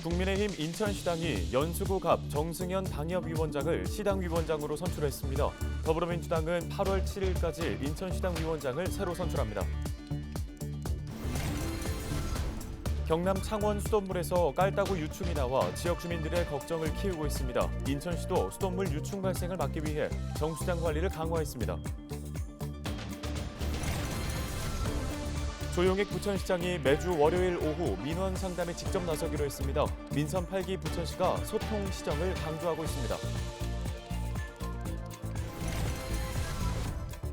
국민의힘 인천시당이 연수구 갑 정승현 당협위원장을 시당위원장으로 선출했습니다. 더불어민주당은 8월 7일까지 인천시당 위원장을 새로 선출합니다. 경남 창원 수돗물에서 깔따구 유충이 나와 지역 주민들의 걱정을 키우고 있습니다. 인천시도 수돗물 유충 발생을 막기 위해 정수장 관리를 강화했습니다. 조용익 부천시장이 매주 월요일 오후 민원 상담에 직접 나서기로 했습니다. 민선 8기 부천시가 소통 시정을 강조하고 있습니다.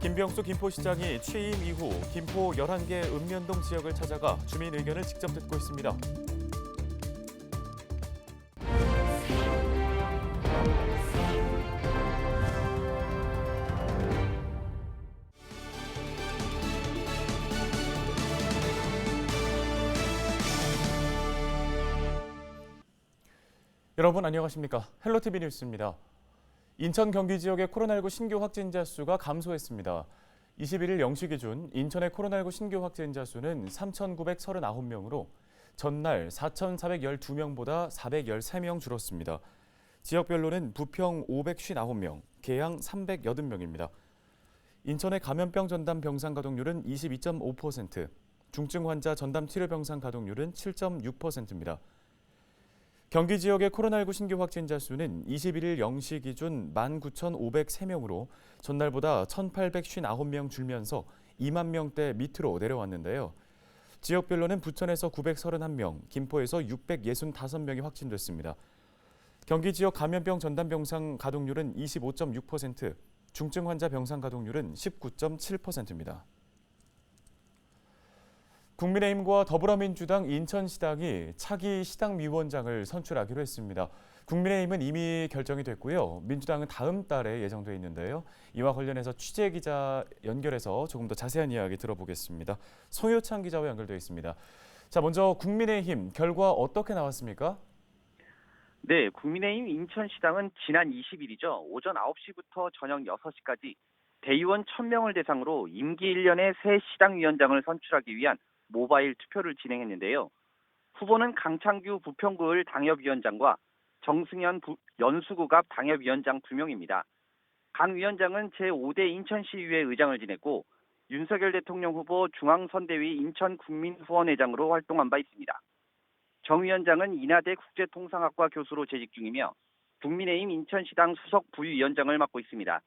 김병수 김포시장이 취임 이후 김포 11개 읍면동 지역을 찾아가 주민 의견을 직접 듣고 있습니다. 여러분 안녕하십니까? 헬로티비 뉴스입니다. 인천 경기 지역의 코로나19 신규 확진자 수가 감소했습니다. 21일 0시 기준 인천의 코로나19 신규 확진자 수는 3,939명으로 전날 4,412명보다 413명 줄었습니다. 지역별로는 부평 559명, 계양 380명입니다. 인천의 감염병 전담 병상 가동률은 22.5%, 중증 환자 전담 치료 병상 가동률은 7.6%입니다. 경기 지역의 코로나19 신규 확진자 수는 21일 0시 기준 19,503명으로 전날보다 1,859명 줄면서 2만 명대 밑으로 내려왔는데요. 지역별로는 부천에서 931명, 김포에서 665명이 확진됐습니다. 경기 지역 감염병 전담 병상 가동률은 25.6%, 중증 환자 병상 가동률은 19.7%입니다. 국민의힘과 더불어민주당 인천시당이 차기 시당위원장을 선출하기로 했습니다. 국민의힘은 이미 결정이 됐고요. 민주당은 다음 달에 예정돼 있는데요. 이와 관련해서 취재기자 연결해서 조금 더 자세한 이야기 들어보겠습니다. 송효창 기자와 연결되어 있습니다. 자, 먼저 국민의힘 결과 어떻게 나왔습니까? 네, 국민의힘 인천시당은 지난 20일이죠. 오전 9시부터 저녁 6시까지 대의원 1,000명을 대상으로 임기 1년의 새 시당위원장을 선출하기 위한 모바일 투표를 진행했는데요. 후보는 강창규 부평구을 당협위원장과 정승현 연수구갑 당협위원장 2명입니다. 강 위원장은 제5대 인천시의회 의장을 지냈고 윤석열 대통령 후보 중앙선대위 인천국민후원회장으로 활동한 바 있습니다. 정 위원장은 인하대 국제통상학과 교수로 재직 중이며 국민의힘 인천시당 수석 부위원장을 맡고 있습니다.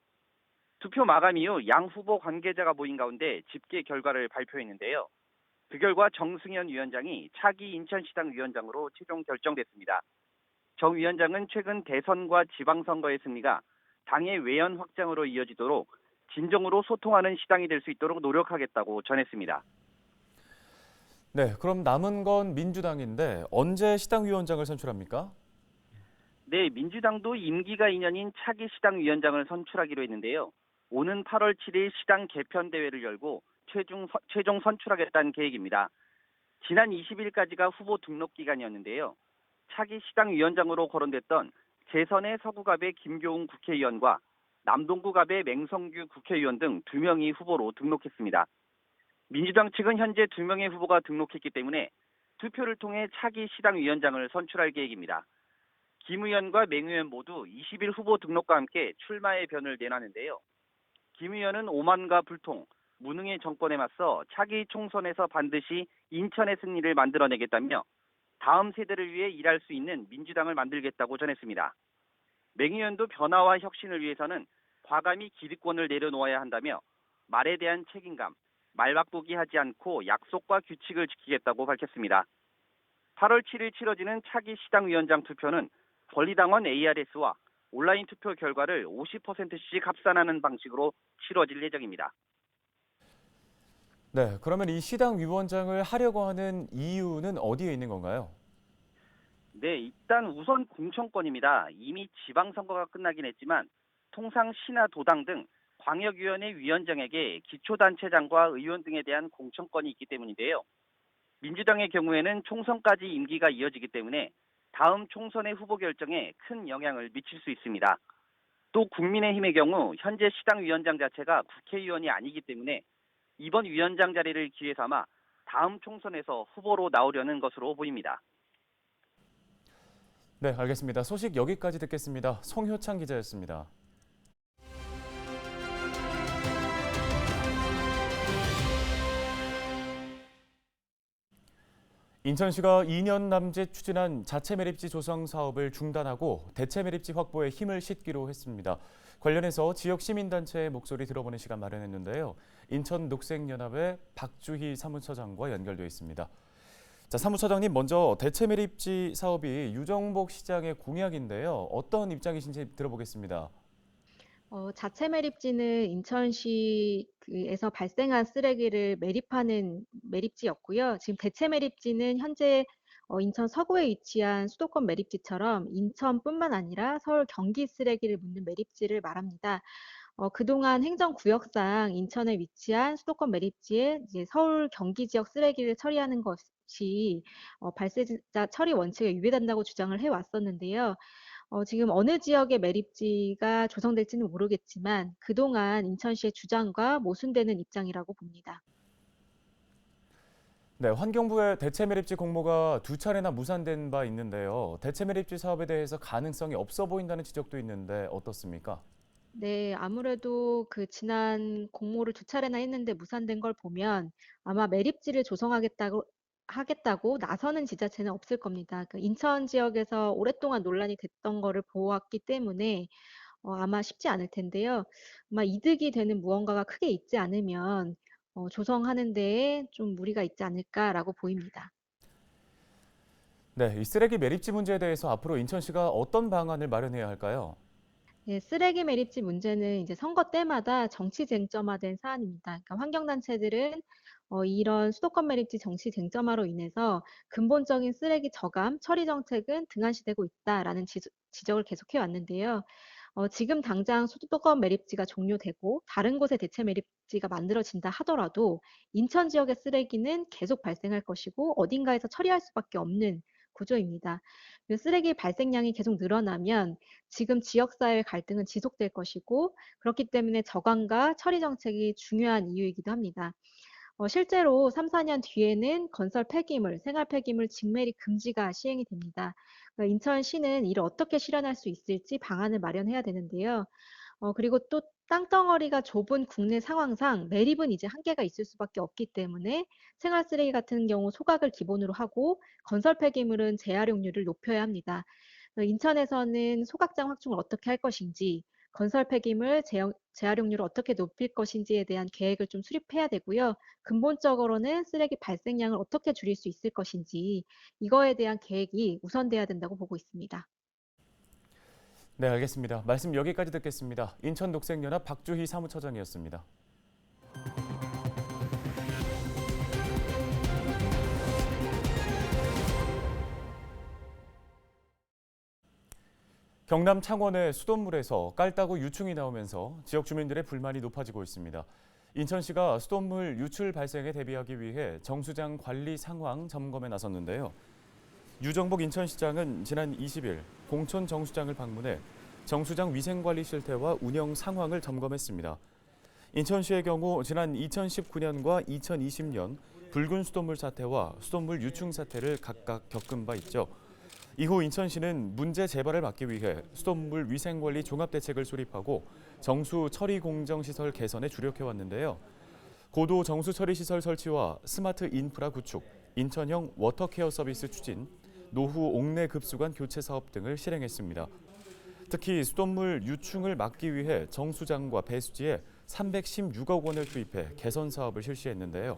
투표 마감 이후 양 후보 관계자가 모인 가운데 집계 결과를 발표했는데요. 그 결과 정승현 위원장이 차기 인천시당 위원장으로 최종 결정됐습니다. 정 위원장은 최근 대선과 지방선거의 승리가 당의 외연 확장으로 이어지도록 진정으로 소통하는 시당이 될 수 있도록 노력하겠다고 전했습니다. 네, 그럼 남은 건 민주당인데 언제 시당위원장을 선출합니까? 네, 민주당도 임기가 2년인 차기 시당위원장을 선출하기로 했는데요. 오는 8월 7일 시당 개편 대회를 열고 최종 선출하겠다는 계획입니다. 지난 20일까지가 후보 등록 기간이었는데요. 차기 시당위원장으로 거론됐던 재선의 서구갑의 김교웅 국회의원과 남동구갑의 맹성규 국회의원 등 2명이 후보로 등록했습니다. 민주당 측은 현재 2명의 후보가 등록했기 때문에 투표를 통해 차기 시당위원장을 선출할 계획입니다. 김 의원과 맹 의원 모두 20일 후보 등록과 함께 출마의 변을 내놨는데요. 김 의원은 오만과 불통, 무능의 정권에 맞서 차기 총선에서 반드시 인천의 승리를 만들어내겠다며 다음 세대를 위해 일할 수 있는 민주당을 만들겠다고 전했습니다. 맹 의원도 변화와 혁신을 위해서는 과감히 기득권을 내려놓아야 한다며 말에 대한 책임감, 말바꾸기 하지 않고 약속과 규칙을 지키겠다고 밝혔습니다. 8월 7일 치러지는 차기 시당위원장 투표는 권리당원 ARS와 온라인 투표 결과를 50%씩 합산하는 방식으로 치러질 예정입니다. 네, 그러면 이 시당위원장을 하려고 하는 이유는 어디에 있는 건가요? 네, 일단 우선 공천권입니다. 이미 지방선거가 끝나긴 했지만 통상 시나 도당 등 광역위원회 위원장에게 기초단체장과 의원 등에 대한 공천권이 있기 때문인데요. 민주당의 경우에는 총선까지 임기가 이어지기 때문에 다음 총선의 후보 결정에 큰 영향을 미칠 수 있습니다. 또 국민의힘의 경우 현재 시당위원장 자체가 국회의원이 아니기 때문에 이번 위원장 자리를 기회 삼아 다음 총선에서 후보로 나오려는 것으로 보입니다. 네, 알겠습니다. 소식 여기까지 듣겠습니다. 송효창 기자였습니다. 인천시가 2년 남짓 추진한 자체 매립지 조성 사업을 중단하고 대체 매립지 확보에 힘을 싣기로 했습니다. 관련해서 지역 시민단체의 목소리 들어보는 시간 마련했는데요. 인천 녹색연합의 박주희 사무처장과 연결돼 있습니다. 자, 사무처장님, 먼저 대체 매립지 사업이 유정복 시장의 공약인데요. 어떤 입장이신지 들어보겠습니다. 자체 매립지는 인천시에서 발생한 쓰레기를 매립하는 매립지였고요. 지금 대체 매립지는 현재 인천 서구에 위치한 수도권 매립지처럼 인천뿐만 아니라 서울 경기 쓰레기를 묻는 매립지를 말합니다. 그동안 행정구역상 인천에 위치한 수도권 매립지에 이제 서울 경기 지역 쓰레기를 처리하는 것이 발생자 처리 원칙에 위배된다고 주장을 해왔었는데요. 지금 어느 지역의 매립지가 조성될지는 모르겠지만 그동안 인천시의 주장과 모순되는 입장이라고 봅니다. 네, 환경부의 대체 매립지 공모가 2차례나 무산된 바 있는데요. 대체 매립지 사업에 대해서 가능성이 없어 보인다는 지적도 있는데 어떻습니까? 네, 아무래도 그 지난 공모를 2차례나 했는데 무산된 걸 보면 아마 매립지를 하겠다고 나서는 지자체는 없을 겁니다. 그 인천 지역에서 오랫동안 논란이 됐던 거를 보았기 때문에 아마 쉽지 않을 텐데요. 아마 이득이 되는 무언가가 크게 있지 않으면 조성하는 데에 좀 무리가 있지 않을까라고 보입니다. 네, 이 쓰레기 매립지 문제에 대해서 앞으로 인천시가 어떤 방안을 마련해야 할까요? 네, 쓰레기 매립지 문제는 이제 선거 때마다 정치 쟁점화된 사안입니다. 그러니까 환경단체들은 이런 수도권 매립지 정치 쟁점화로 인해서 근본적인 쓰레기 저감, 처리 정책은 등한시되고 있다라는 지적을 계속해 왔는데요. 지금 당장 수도권 매립지가 종료되고 다른 곳에 대체 매립지가 만들어진다 하더라도 인천 지역의 쓰레기는 계속 발생할 것이고 어딘가에서 처리할 수밖에 없는 구조입니다. 그 쓰레기 발생량이 계속 늘어나면 지금 지역사회 갈등은 지속될 것이고 그렇기 때문에 저감과 처리 정책이 중요한 이유이기도 합니다. 실제로 3, 4년 뒤에는 건설 폐기물, 생활 폐기물 직매립 금지가 시행이 됩니다. 그러니까 인천시는 이를 어떻게 실현할 수 있을지 방안을 마련해야 되는데요. 그리고 또 땅덩어리가 좁은 국내 상황상 매립은 이제 한계가 있을 수밖에 없기 때문에 생활 쓰레기 같은 경우 소각을 기본으로 하고 건설 폐기물은 재활용률을 높여야 합니다. 인천에서는 소각장 확충을 어떻게 할 것인지, 건설 폐기물 재활용률을 어떻게 높일 것인지에 대한 계획을 좀 수립해야 되고요. 근본적으로는 쓰레기 발생량을 어떻게 줄일 수 있을 것인지 이거에 대한 계획이 우선돼야 된다고 보고 있습니다. 네, 알겠습니다. 말씀 여기까지 듣겠습니다. 인천 녹색연합 박주희 사무처장이었습니다. 경남 창원의 수돗물에서 깔따구 유충이 나오면서 지역 주민들의 불만이 높아지고 있습니다. 인천시가 수돗물 유출 발생에 대비하기 위해 정수장 관리 상황 점검에 나섰는데요. 유정복 인천시장은 지난 20일 공촌 정수장을 방문해 정수장 위생관리 실태와 운영 상황을 점검했습니다. 인천시의 경우 지난 2019년과 2020년 붉은 수돗물 사태와 수돗물 유충 사태를 각각 겪은 바 있죠. 이후 인천시는 문제 재발을 막기 위해 수돗물 위생관리 종합대책을 수립하고 정수 처리 공정 시설 개선에 주력해 왔는데요. 고도 정수 처리 시설 설치와 스마트 인프라 구축, 인천형 워터케어 서비스 추진, 노후 옥내 급수관 교체 사업 등을 실행했습니다. 특히 수돗물 유충을 막기 위해 정수장과 배수지에 316억 원을 투입해 개선 사업을 실시했는데요.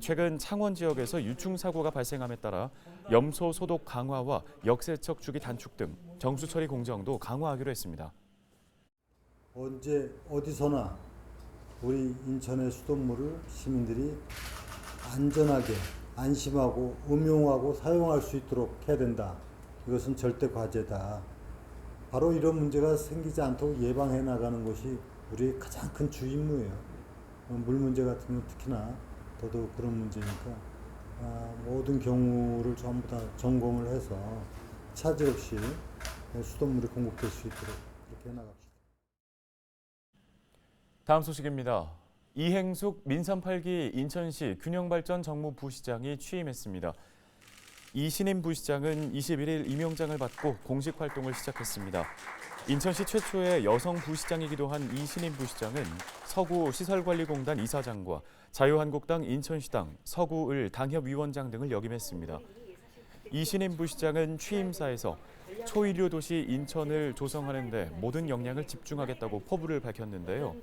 최근 창원 지역에서 유충 사고가 발생함에 따라 염소 소독 강화와 역세척 주기 단축 등 정수 처리 공정도 강화하기로 했습니다. 언제 어디서나 우리 인천의 수돗물을 시민들이 안전하게 안심하고 음용하고 사용할 수 있도록 해야 된다. 이것은 절대 과제다. 바로 이런 문제가 생기지 않도록 예방해 나가는 것이 우리의 가장 큰 주 임무예요. 물 문제 같은 경우 특히나 더더욱 그런 문제니까 모든 경우를 전부 다 점검을 해서 차질 없이 수돗물이 공급될 수 있도록 그렇게 해나갑시다. 다음 소식입니다. 이행숙 민선 8기 인천시 균형발전 정무부시장이 취임했습니다. 이신임 부시장은 21일 임용장을 받고 공식 활동을 시작했습니다. 인천시 최초의 여성 부시장이기도 한 이신임 부시장은 서구시설관리공단 이사장과 자유한국당 인천시당, 서구을 당협위원장 등을 역임했습니다. 이신임 부시장은 취임사에서 초일류 도시 인천을 조성하는 데 모든 역량을 집중하겠다고 포부를 밝혔는데요.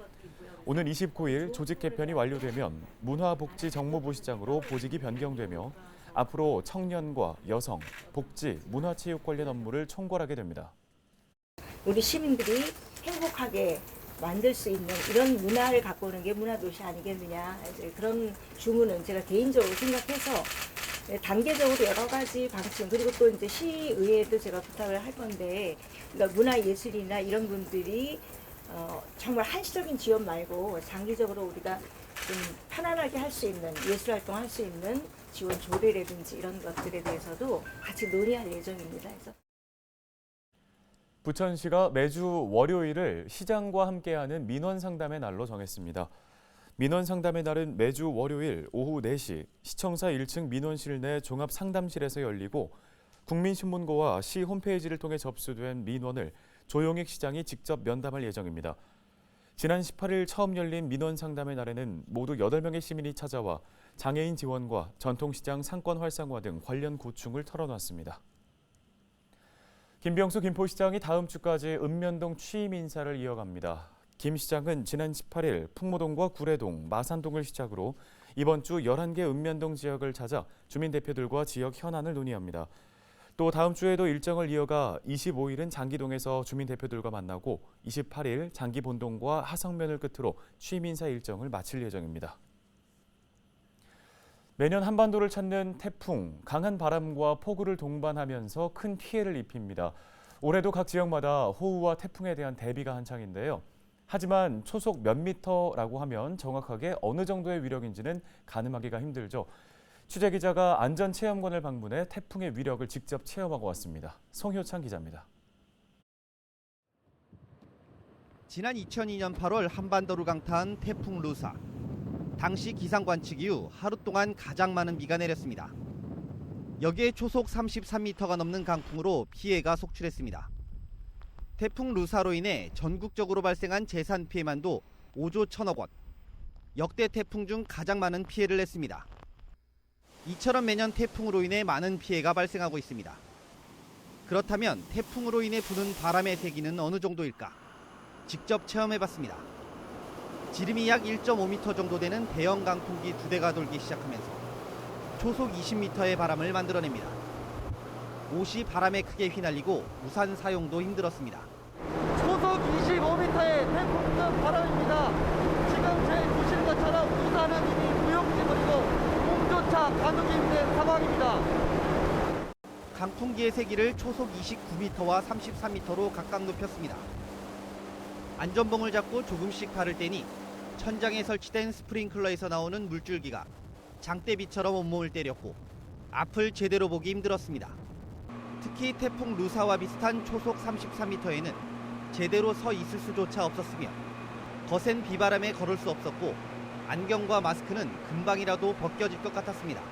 오는 29일 조직 개편이 완료되면 문화복지정무부시장으로 보직이 변경되며 앞으로 청년과 여성, 복지, 문화체육 관련 업무를 총괄하게 됩니다. 우리 시민들이 행복하게 만들 수 있는 이런 문화를 갖고 오는 게 문화도시 아니겠느냐. 그런 주문은 제가 개인적으로 생각해서 단계적으로 여러 가지 방침, 그리고 또 이제 시의회에도 제가 부탁을 할 건데, 그러니까 문화예술이나 이런 분들이 정말 한시적인 지원 말고 장기적으로 우리가 좀 편안하게 할 수 있는 예술 활동할 수 있는 지원 조례라든지 이런 것들에 대해서도 같이 논의할 예정입니다. 그래서 부천시가 매주 월요일을 시장과 함께하는 민원상담의 날로 정했습니다. 민원상담의 날은 매주 월요일 오후 4시 시청사 1층 민원실 내 종합상담실에서 열리고 국민신문고와 시 홈페이지를 통해 접수된 민원을 조용익 시장이 직접 면담할 예정입니다. 지난 18일 처음 열린 민원상담의 날에는 모두 8명의 시민이 찾아와 장애인 지원과 전통시장 상권 활성화 등 관련 고충을 털어놨습니다. 김병수 김포시장이 다음 주까지 읍면동 취임 인사를 이어갑니다. 김 시장은 지난 18일 풍무동과 구례동, 마산동을 시작으로 이번 주 11개 읍면동 지역을 찾아 주민 대표들과 지역 현안을 논의합니다. 또 다음 주에도 일정을 이어가 25일은 장기동에서 주민 대표들과 만나고 28일 장기본동과 하성면을 끝으로 취임 인사 일정을 마칠 예정입니다. 매년 한반도를 찾는 태풍, 강한 바람과 폭우를 동반하면서 큰 피해를 입힙니다. 올해도 각 지역마다 호우와 태풍에 대한 대비가 한창인데요. 하지만 초속 몇 미터라고 하면 정확하게 어느 정도의 위력인지는 가늠하기가 힘들죠. 취재기자가 안전체험관을 방문해 태풍의 위력을 직접 체험하고 왔습니다. 송효창 기자입니다. 지난 2002년 8월 한반도를 강타한 태풍 루사. 당시 기상 관측 이후 하루 동안 가장 많은 비가 내렸습니다. 여기에 초속 33m가 넘는 강풍으로 피해가 속출했습니다. 태풍 루사로 인해 전국적으로 발생한 재산 피해만도 5조 1천억 원. 역대 태풍 중 가장 많은 피해를 냈습니다. 이처럼 매년 태풍으로 인해 많은 피해가 발생하고 있습니다. 그렇다면 태풍으로 인해 부는 바람의 세기는 어느 정도일까? 직접 체험해봤습니다. 지름이 약 1.5m 정도 되는 대형 강풍기 2대가 돌기 시작하면서 초속 20m의 바람을 만들어냅니다. 옷이 바람에 크게 휘날리고 우산 사용도 힘들었습니다. 초속 25m의 태풍급 바람입니다. 지금 제 보시는 것처럼 우산은 이미 무용지물이고 몸조차 가누기 힘든 상황입니다. 강풍기의 세기를 초속 29m와 33m로 각각 높였습니다. 안전봉을 잡고 조금씩 발을 떼니 천장에 설치된 스프링클러에서 나오는 물줄기가 장대비처럼 온몸을 때렸고 앞을 제대로 보기 힘들었습니다. 특히 태풍 루사와 비슷한 초속 33m에는 제대로 서 있을 수조차 없었으며 거센 비바람에 걸을 수 없었고 안경과 마스크는 금방이라도 벗겨질 것 같았습니다.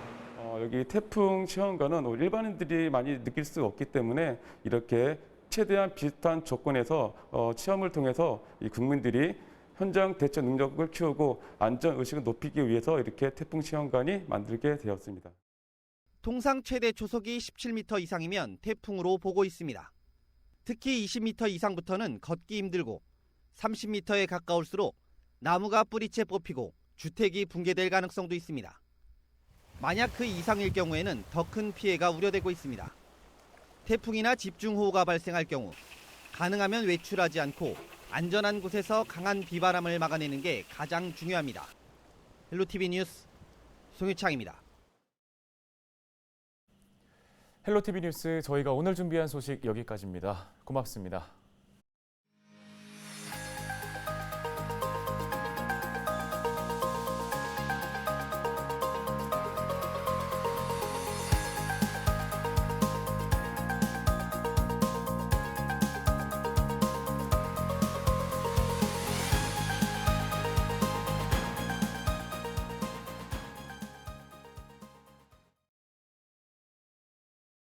여기 태풍 체험관은 일반인들이 많이 느낄 수 없기 때문에 이렇게 최대한 비슷한 조건에서 체험을 통해서 이 국민들이 현장 대처 능력을 키우고 안전 의식을 높이기 위해서 이렇게 태풍 체험관이 만들게 되었습니다. 통상 최대 초속이 17m 이상이면 태풍으로 보고 있습니다. 특히 20m 이상부터는 걷기 힘들고 30m에 가까울수록 나무가 뿌리채 뽑히고 주택이 붕괴될 가능성도 있습니다. 만약 그 이상일 경우에는 더 큰 피해가 우려되고 있습니다. 태풍이나 집중호우가 발생할 경우 가능하면 외출하지 않고 안전한 곳에서 강한 비바람을 막아내는 게 가장 중요합니다. 헬로티비 뉴스 송유창입니다. 헬로티비 뉴스 저희가 오늘 준비한 소식 여기까지입니다. 고맙습니다.